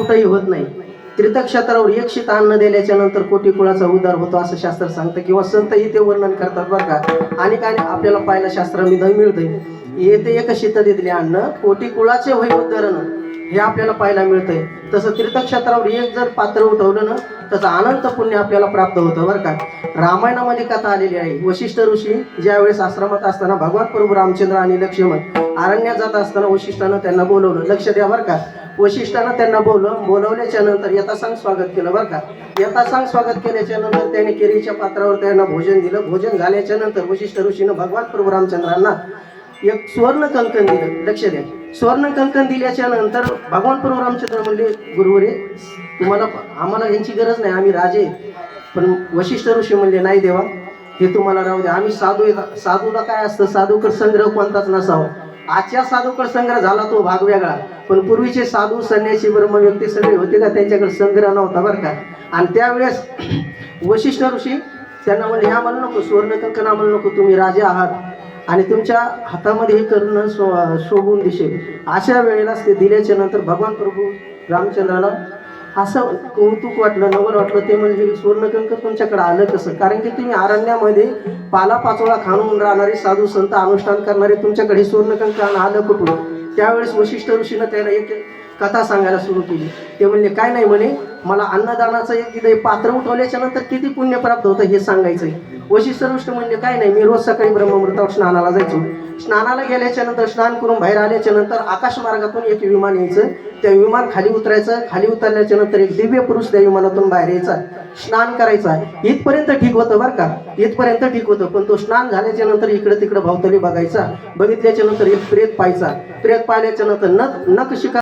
संतही होत नाही. तीर्थक्षेत्रावर एक शीत अन्न दिल्याच्या नंतर कोटी कुळाचा उद्धार होतो असं शास्त्र सांगतं, किंवा संतही ते वर्णन करतात बरं का. आणि काय आपल्याला पाहायला शास्त्रामध्ये मिळतंय, येते एक शीत दिले अन्न कोटी कुळाचे होई उद्धरण, हे आपल्याला पाहायला मिळतंय. तसं तीर्थक्षेत्रावर एक जर पात्र उठवलं ना, त्याचं अनंत पुण्य आपल्याला प्राप्त होतं बरं का. रामायणामध्ये कथा आलेली आहे. वशिष्ठ ऋषी ज्यावेळेस आश्रमात असताना भगवान प्रभू रामचंद्र आणि लक्ष्मण अरण्यात जात असताना वशिष्ठानं त्यांना बोलवलं. लक्ष द्या बरं का. वशिष्ठानं त्यांना बोलवल्याच्या नंतर यथासांग स्वागत केलं बरं का. यथासांग स्वागत केल्याच्या नंतर त्याने केळीच्या पात्रावर त्यांना भोजन दिलं. भोजन झाल्याच्या नंतर वशिष्ठ ऋषीनं भगवान प्रभू रामचंद्रांना एक सुवर्ण कंकण दिलं. लक्ष द्या. सुवर्ण कंकण दिल्याच्या नंतर भगवान प्रभू रामचंद्र म्हणले, गुरुवरे तुम्हाला आम्हाला यांची गरज नाही, आम्ही राजे. पण वशिष्ठ ऋषी म्हणले, नाही देवा, हे तुम्हाला राहू द्या, आम्ही साधू. साधूला काय असतं, साधूकर संग्रह कोणताच नसावा. आजच्या साधूकर संग्रह झाला तो भाग वेगळा, पण पूर्वीचे साधू संन्यासी ब्रह्म व्यक्ती सगळे होते का, त्यांच्याकडे संग्रह नव्हता बरं का. आणि त्यावेळेस वशिष्ठ ऋषी त्यांना म्हणले, ह्या म्हणू नको, सुवर्ण कंकण म्हणू नको, तुम्ही राजे आहात आणि तुमच्या हातामध्ये हे करणं शोभून दिसेल. अशा वेळेलाच ते दिल्याच्या नंतर भगवान प्रभू रामचंद्राला असं कौतुक वाटलं, नवल वाटलं. ते म्हणजे सुवर्णकंक तुमच्याकडे आलं कसं, कारण की तुम्ही अरण्यामध्ये पालापाचोळा खाऊन राहणारे साधू संत अनुष्ठान करणारे, तुमच्याकडे सुवर्णकंक आलं कुठून. त्यावेळेस वशिष्ठ ऋषीनं त्याला एक कथा सांगायला सुरू केली. ते म्हणले, काय नाही म्हणे, मला अन्नदानाचं एक पात्र उठवल्याच्या नंतर किती पुण्य प्राप्त होतं हे सांगायचंय. वशिष्ठ ऋषी म्हणजे काय नाही, मी रोज सकाळी ब्रह्ममुहूर्तावर स्नानाला जायचो. स्नानाला गेल्याच्या नंतर स्नान करून बाहेर आल्याच्या नंतर आकाश मार्गातून एक विमान यायचं. त्या विमान खाली उतरायचं. खाली उतरल्याच्या नंतर एक दिव्य पुरुष त्या विमानातून बाहेर यायचा, स्नान करायचा. इथपर्यंत ठीक होतं बरं का, इथपर्यंत ठीक होतं. पण तो स्नान झाल्याच्या नंतर इकडे तिकडे भावतली बघायचा. बघितल्याच्या नंतर एक प्रेत पाहायचा. प्रेत पाहिल्याच्या नंतर नख शिका